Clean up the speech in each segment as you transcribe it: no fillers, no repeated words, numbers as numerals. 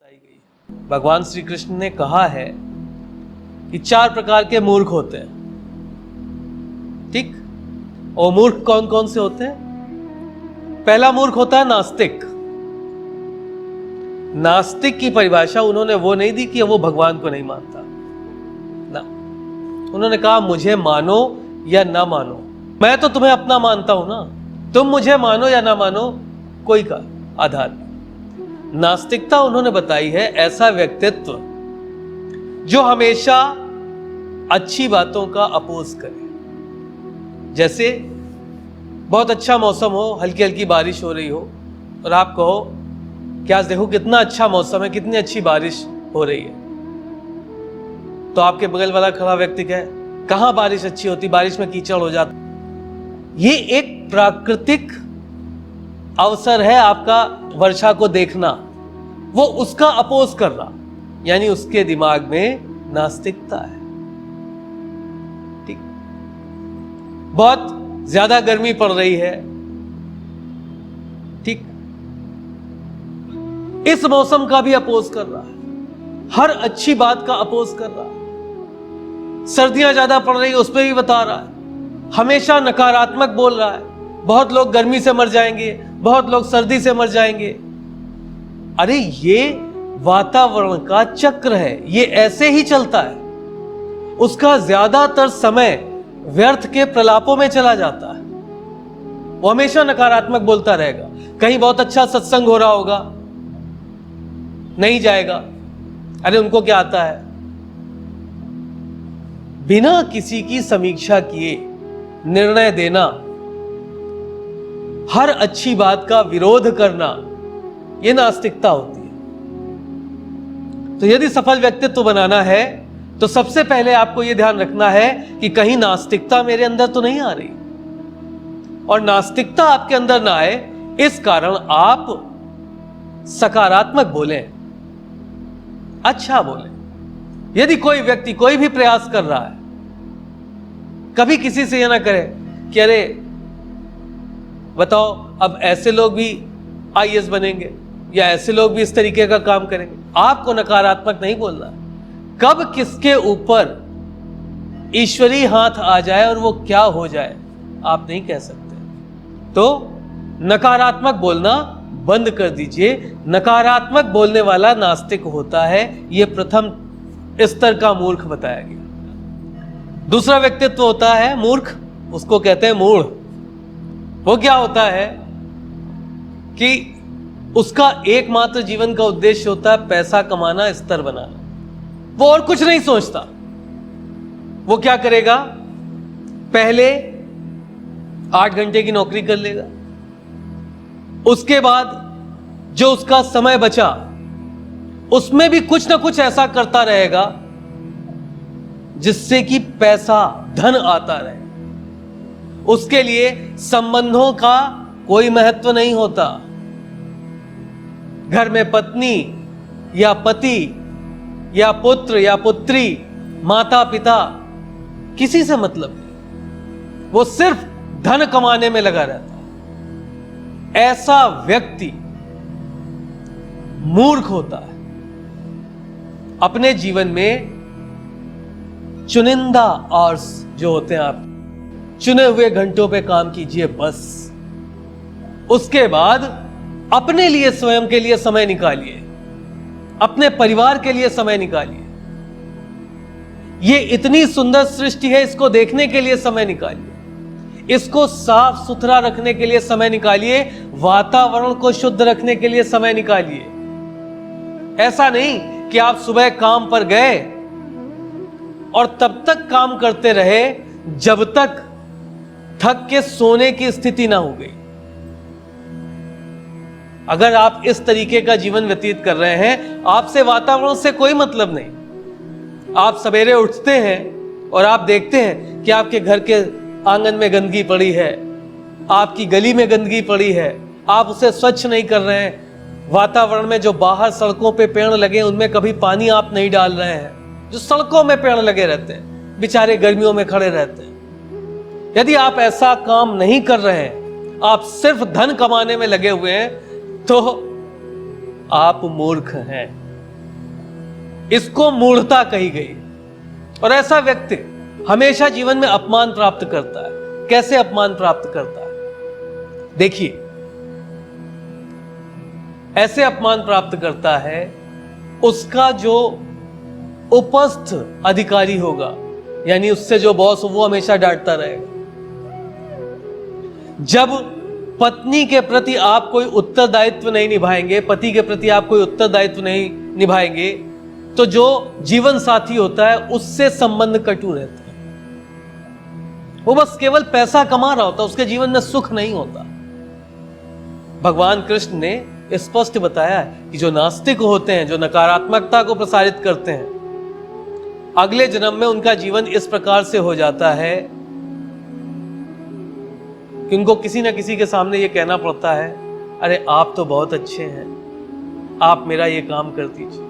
बताई गई। भगवान श्री कृष्ण ने कहा है कि 4 प्रकार के मूर्ख होते हैं। ठीक, और मूर्ख कौन कौन से होते हैं? पहला मूर्ख होता है नास्तिक। नास्तिक की परिभाषा उन्होंने वो नहीं दी कि वो भगवान को नहीं मानता ना, उन्होंने कहा मुझे मानो या ना मानो, मैं तो तुम्हें अपना मानता हूं ना, तुम मुझे मानो या ना मानो कोई का आधार नहीं। नास्तिकता उन्होंने बताई है ऐसा व्यक्तित्व जो हमेशा अच्छी बातों का अपोज करे। जैसे बहुत अच्छा मौसम हो, हल्की हल्की बारिश हो रही हो और आप कहो कि आज देखो कितना अच्छा मौसम है, कितनी अच्छी बारिश हो रही है, तो आपके बगल वाला खड़ा व्यक्ति कहे कहां बारिश अच्छी होती, बारिश में कीचड़ हो जाता। ये एक प्राकृतिक अवसर है आपका वर्षा को देखना, वो उसका अपोज कर रहा, यानी उसके दिमाग में नास्तिकता है। ठीक, बहुत ज्यादा गर्मी पड़ रही है, ठीक, इस मौसम का भी अपोज कर रहा है, हर अच्छी बात का अपोज कर रहा है। सर्दियां ज्यादा पड़ रही है उस पर भी बता रहा है, हमेशा नकारात्मक बोल रहा है, बहुत लोग गर्मी से मर जाएंगे, बहुत लोग सर्दी से मर जाएंगे। अरे ये वातावरण का चक्र है, ये ऐसे ही चलता है। उसका ज्यादातर समय व्यर्थ के प्रलापों में चला जाता है, वो हमेशा नकारात्मक बोलता रहेगा। कहीं बहुत अच्छा सत्संग हो रहा होगा, नहीं जाएगा, अरे उनको क्या आता है। बिना किसी की समीक्षा किए निर्णय देना, हर अच्छी बात का विरोध करना, यह नास्तिकता होती है। तो यदि सफल व्यक्तित्व बनाना है तो सबसे पहले आपको यह ध्यान रखना है कि कहीं नास्तिकता मेरे अंदर तो नहीं आ रही, और नास्तिकता आपके अंदर ना आए इस कारण आप सकारात्मक बोलें, अच्छा बोलें। यदि कोई व्यक्ति कोई भी प्रयास कर रहा है, कभी किसी से यह ना करे कि अरे बताओ अब ऐसे लोग भी आईएएस बनेंगे या ऐसे लोग भी इस तरीके का काम करेंगे। आपको नकारात्मक नहीं बोलना। कब किसके ऊपर ईश्वरी हाथ आ जाए और वो क्या हो जाए आप नहीं कह सकते। तो नकारात्मक बोलना बंद कर दीजिए। नकारात्मक बोलने वाला नास्तिक होता है, यह प्रथम स्तर का मूर्ख बताया गया। दूसरा व्यक्तित्व होता है मूर्ख, उसको कहते हैं मूढ़। वो क्या होता है कि उसका एकमात्र जीवन का उद्देश्य होता है पैसा कमाना, स्तर बनाना, वो और कुछ नहीं सोचता। वो क्या करेगा, पहले 8 घंटे की नौकरी कर लेगा, उसके बाद जो उसका समय बचा उसमें भी कुछ ना कुछ ऐसा करता रहेगा जिससे कि पैसा, धन आता रहे। उसके लिए संबंधों का कोई महत्व नहीं होता। घर में पत्नी या पति या पुत्र या पुत्री, माता पिता, किसी से मतलब नहीं, वो सिर्फ धन कमाने में लगा रहता है। ऐसा व्यक्ति मूर्ख होता है। अपने जीवन में चुनिंदा आवर्स जो होते हैं, आप चुने हुए घंटों पे काम कीजिए बस। उसके बाद अपने लिए, स्वयं के लिए समय निकालिए, अपने परिवार के लिए समय निकालिए। ये इतनी सुंदर सृष्टि है, इसको देखने के लिए समय निकालिए, इसको साफ सुथरा रखने के लिए समय निकालिए, वातावरण को शुद्ध रखने के लिए समय निकालिए। ऐसा नहीं कि आप सुबह काम पर गए और तब तक काम करते रहे जब तक थक के सोने की स्थिति ना हो गई। अगर आप इस तरीके का जीवन व्यतीत कर रहे हैं, आपसे वातावरण से कोई मतलब नहीं। आप सवेरे उठते हैं और आप देखते हैं कि आपके घर के आंगन में गंदगी पड़ी है, आपकी गली में गंदगी पड़ी है, आप उसे स्वच्छ नहीं कर रहे हैं। वातावरण में जो बाहर सड़कों पे पेड़ लगे उनमें कभी पानी आप नहीं डाल रहे हैं। जो सड़कों में पेड़ लगे रहते हैं, बेचारे गर्मियों में खड़े रहते हैं। यदि आप ऐसा काम नहीं कर रहे हैं, आप सिर्फ धन कमाने में लगे हुए हैं, तो आप मूर्ख हैं। इसको मूढ़ता कही गई। और ऐसा व्यक्ति हमेशा जीवन में अपमान प्राप्त करता है। कैसे अपमान प्राप्त करता है? देखिए, ऐसे अपमान प्राप्त करता है, उसका जो उपस्थ अधिकारी होगा, यानी उससे जो बॉस हो, वो हमेशा डांटता रहेगा। जब पत्नी के प्रति आप कोई उत्तरदायित्व नहीं निभाएंगे, पति के प्रति आप कोई उत्तरदायित्व नहीं निभाएंगे, तो जो जीवन साथी होता है उससे संबंध कटु रहता है। वो बस केवल पैसा कमा रहा होता है, उसके जीवन में सुख नहीं होता। भगवान कृष्ण ने स्पष्ट बताया है कि जो नास्तिक होते हैं, जो नकारात्मकता को प्रसारित करते हैं, अगले जन्म में उनका जीवन इस प्रकार से हो जाता है कि उनको किसी न किसी के सामने ये कहना पड़ता है, अरे आप तो बहुत अच्छे हैं, आप मेरा ये काम कर दीजिए।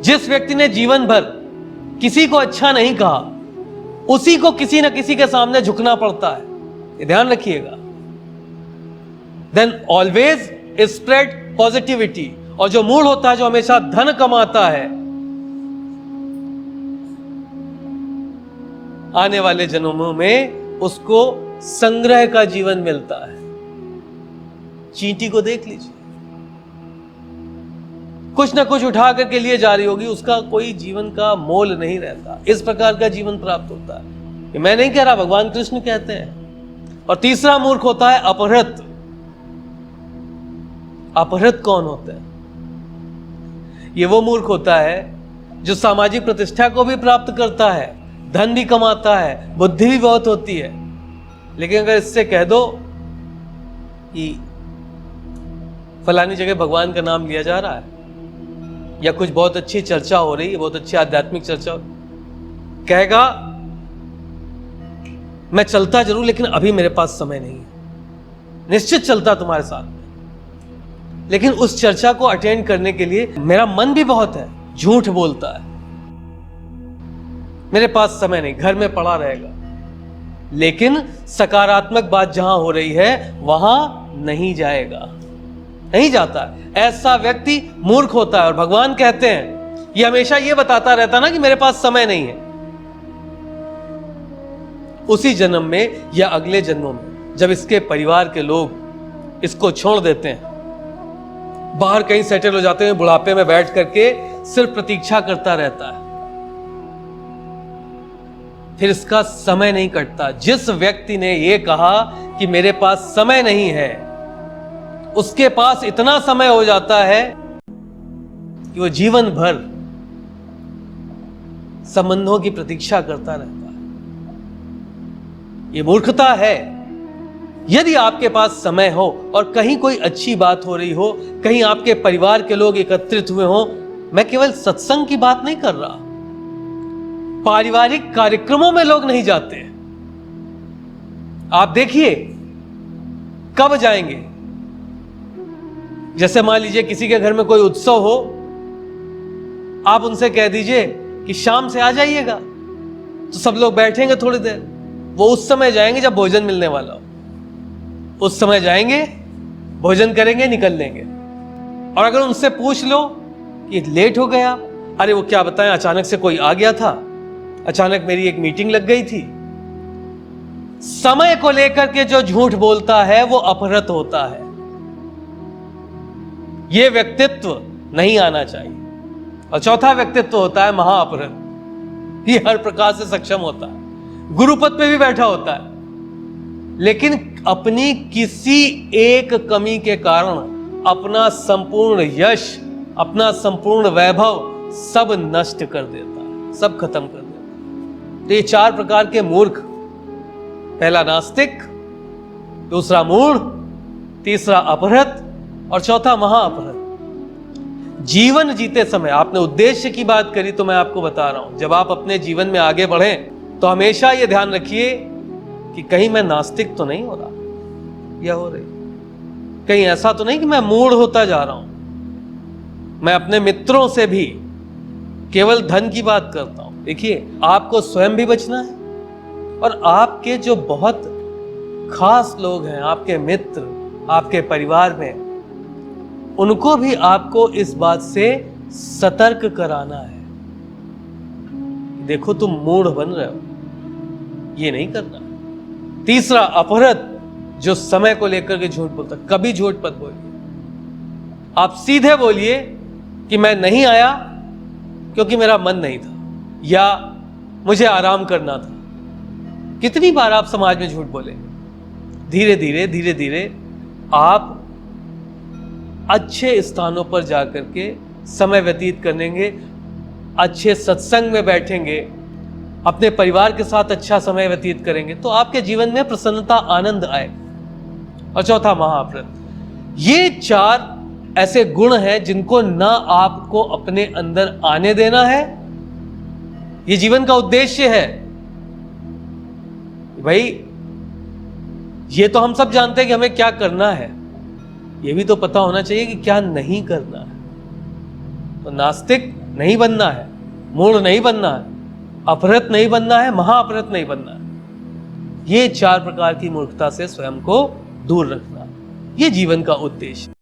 जिस व्यक्ति ने जीवन भर किसी को अच्छा नहीं कहा, उसी को किसी न किसी के सामने झुकना पड़ता है। ये ध्यान रखिएगा। Then always spread positivity. और जो मूड होता है, जो हमेशा धन कमाता है, आने वाले जन्मों में उसको संग्रह का जीवन मिलता है। चींटी को देख लीजिए, कुछ ना कुछ उठा करके लिए जा रही होगी, उसका कोई जीवन का मोल नहीं रहता। इस प्रकार का जीवन प्राप्त होता है। ये मैं नहीं कह रहा, भगवान कृष्ण कहते हैं। और तीसरा मूर्ख होता है अपहृत। अपहृत कौन होता है? ये वो मूर्ख होता है जो सामाजिक प्रतिष्ठा को भी प्राप्त करता है, धन भी कमाता है, बुद्धि भी बहुत होती है, लेकिन अगर इससे कह दो कि फलानी जगह भगवान का नाम लिया जा रहा है, या कुछ बहुत अच्छी चर्चा हो रही है, बहुत अच्छी आध्यात्मिक चर्चा, कहेगा मैं चलता जरूर, लेकिन अभी मेरे पास समय नहीं है। निश्चित चलता तुम्हारे साथ में, लेकिन उस चर्चा को अटेंड करने के लिए मेरा मन भी बहुत है। झूठ बोलता है, मेरे पास समय नहीं, घर में पड़ा रहेगा। लेकिन सकारात्मक बात जहां हो रही है वहां नहीं जाएगा, नहीं जाता। ऐसा व्यक्ति मूर्ख होता है। और भगवान कहते हैं, ये हमेशा ये बताता रहता ना कि मेरे पास समय नहीं है। उसी जन्म में या अगले जन्मों में जब इसके परिवार के लोग इसको छोड़ देते हैं, बाहर कहीं सेटल हो जाते हैं, बुढ़ापे में बैठ करके सिर्फ प्रतीक्षा करता रहता है, फिर इसका समय नहीं कटता। जिस व्यक्ति ने यह कहा कि मेरे पास समय नहीं है, उसके पास इतना समय हो जाता है कि वो जीवन भर संबंधों की प्रतीक्षा करता रहता है। ये मूर्खता है। यदि आपके पास समय हो और कहीं कोई अच्छी बात हो रही हो, कहीं आपके परिवार के लोग एकत्रित हुए हो, मैं केवल सत्संग की बात नहीं कर रहा, पारिवारिक कार्यक्रमों में लोग नहीं जाते। आप देखिए कब जाएंगे। जैसे मान लीजिए किसी के घर में कोई उत्सव हो, आप उनसे कह दीजिए कि शाम से आ जाइएगा, तो सब लोग बैठेंगे थोड़ी देर। वो उस समय जाएंगे जब भोजन मिलने वाला हो, उस समय जाएंगे, भोजन करेंगे, निकल लेंगे। और अगर उनसे पूछ लो कि लेट हो गया, अरे वो क्या बताएं, अचानक से कोई आ गया था, अचानक मेरी एक मीटिंग लग गई थी। समय को लेकर के जो झूठ बोलता है वो अपहृत होता है। यह व्यक्तित्व नहीं आना चाहिए। और चौथा व्यक्तित्व होता है महाअपहृत। ये हर प्रकार से सक्षम होता है, गुरुपद पे भी बैठा होता है, लेकिन अपनी किसी एक कमी के कारण अपना संपूर्ण यश, अपना संपूर्ण वैभव सब नष्ट कर देता है, सब खत्म कर देता है। तो ये चार प्रकार के मूर्ख, पहला नास्तिक, दूसरा मूढ़, तीसरा अपहृत और चौथा महाअपहृत। जीवन जीते समय, आपने उद्देश्य की बात करी तो मैं आपको बता रहा हूं, जब आप अपने जीवन में आगे बढ़ें तो हमेशा यह ध्यान रखिए कि कहीं मैं नास्तिक तो नहीं हो रहा या हो रही, कहीं ऐसा तो नहीं कि मैं मूढ़ होता जा रहा हूं। मैं अपने मित्रों से भी केवल धन की बात करता हूं। देखिए, आपको स्वयं भी बचना है और आपके जो बहुत खास लोग हैं, आपके मित्र, आपके परिवार में, उनको भी आपको इस बात से सतर्क कराना है। देखो तुम मूढ़ बन रहे हो, ये नहीं करना। तीसरा, अपहृत, जो समय को लेकर के झूठ बोलता, कभी झूठ मत बोलिए। आप सीधे बोलिए कि मैं नहीं आया क्योंकि मेरा मन नहीं था, या मुझे आराम करना था। कितनी बार आप समाज में झूठ बोले? धीरे धीरे आप अच्छे स्थानों पर जाकर के समय व्यतीत करेंगे, अच्छे सत्संग में बैठेंगे, अपने परिवार के साथ अच्छा समय व्यतीत करेंगे, तो आपके जीवन में प्रसन्नता, आनंद आए। और चौथा, महाव्रत। ये 4 ऐसे गुण हैं जिनको ना आपको अपने अंदर आने देना है। ये जीवन का उद्देश्य है भाई। ये तो हम सब जानते हैं कि हमें क्या करना है, ये भी तो पता होना चाहिए कि क्या नहीं करना है। तो नास्तिक नहीं बनना है, मूढ़ नहीं बनना है, अपहृत नहीं बनना है, महाअपहृत नहीं बनना है। ये 4 प्रकार की मूर्खता से स्वयं को दूर रखना, ये जीवन का उद्देश्य।